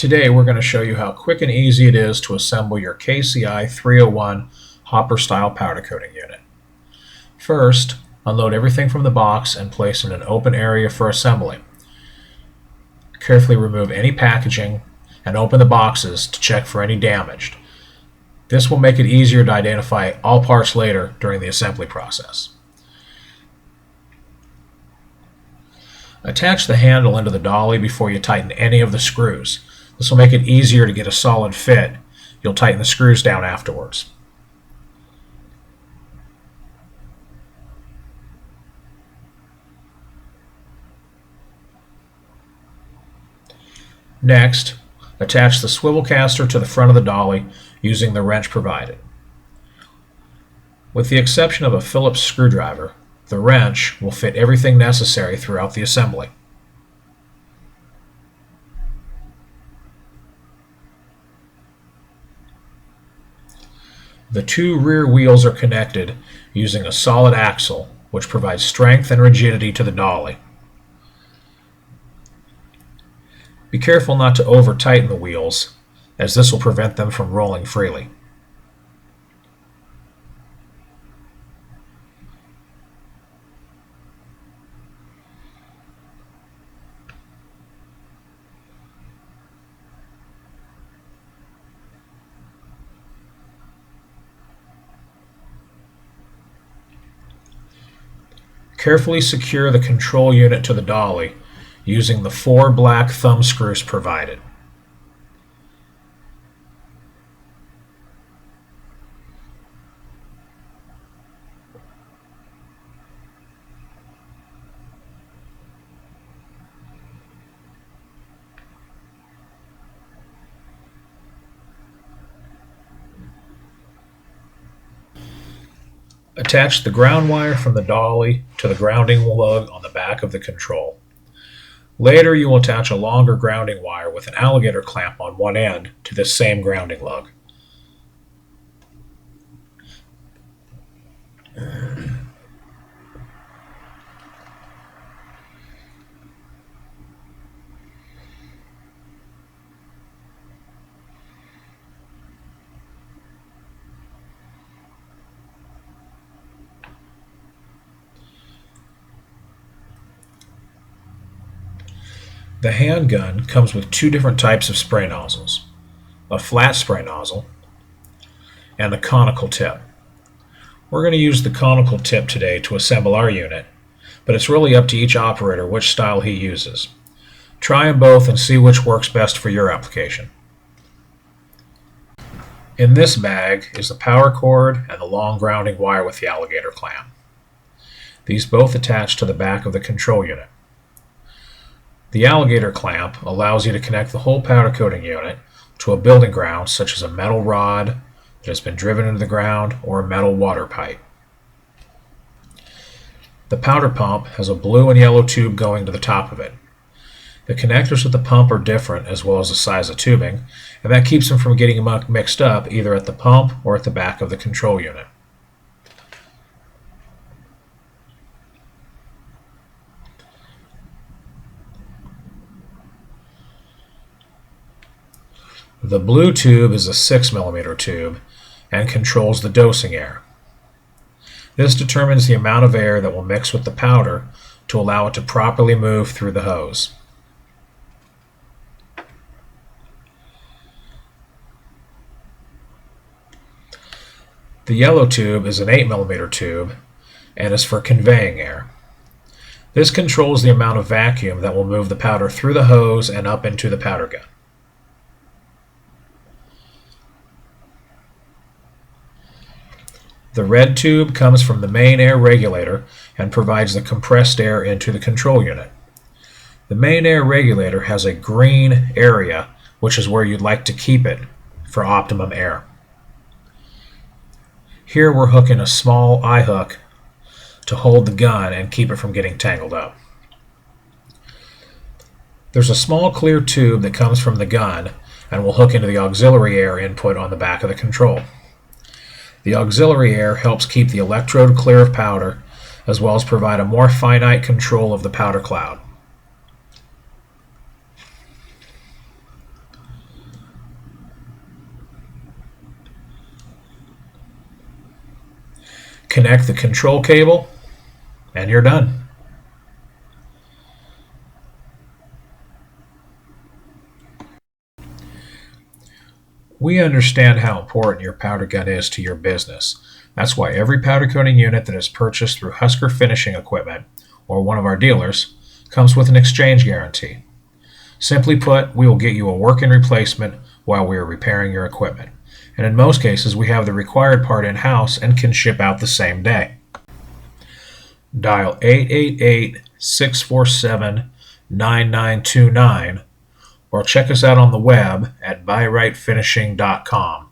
Today we're going to show you how quick and easy it is to assemble your KCI 301 hopper style powder coating unit. First, unload everything from the box and place in an open area for assembly. Carefully remove any packaging and open the boxes to check for any damage. This will make it easier to identify all parts later during the assembly process. Attach the handle into the dolly before you tighten any of the screws. This will make it easier to get a solid fit. You'll tighten the screws down afterwards. Next, attach the swivel caster to the front of the dolly using the wrench provided. With the exception of a Phillips screwdriver, the wrench will fit everything necessary throughout the assembly. The two rear wheels are connected using a solid axle, which provides strength and rigidity to the dolly. Be careful not to over-tighten the wheels, as this will prevent them from rolling freely. Carefully secure the control unit to the dolly using the 4 black thumb screws provided. Attach the ground wire from the dolly to the grounding lug on the back of the control. Later, you will attach a longer grounding wire with an alligator clamp on one end to this same grounding lug. The handgun comes with 2 different types of spray nozzles, a flat spray nozzle and a conical tip. We're going to use the conical tip today to assemble our unit, but it's really up to each operator which style he uses. Try them both and see which works best for your application. In this bag is the power cord and the long grounding wire with the alligator clamp. These both attach to the back of the control unit. The alligator clamp allows you to connect the whole powder coating unit to a building ground such as a metal rod that has been driven into the ground or a metal water pipe. The powder pump has a blue and yellow tube going to the top of it. The connectors of the pump are different as well as the size of tubing, and that keeps them from getting mixed up either at the pump or at the back of the control unit. The blue tube is a 6mm tube and controls the dosing air. This determines the amount of air that will mix with the powder to allow it to properly move through the hose. The yellow tube is an 8mm tube and is for conveying air. This controls the amount of vacuum that will move the powder through the hose and up into the powder gun. The red tube comes from the main air regulator and provides the compressed air into the control unit. The main air regulator has a green area, which is where you'd like to keep it for optimum air. Here we're hooking a small eye hook to hold the gun and keep it from getting tangled up. There's a small clear tube that comes from the gun and will hook into the auxiliary air input on the back of the control. The auxiliary air helps keep the electrode clear of powder, as well as provide a more finite control of the powder cloud. Connect the control cable, and you're done. We understand how important your powder gun is to your business. That's why every powder coating unit that is purchased through Husker Finishing Equipment or one of our dealers comes with an exchange guarantee. Simply put, we will get you a working replacement while we are repairing your equipment. And in most cases, we have the required part in-house and can ship out the same day. Dial 888-647-9929 or check us out on the web at buyrightfinishing.com.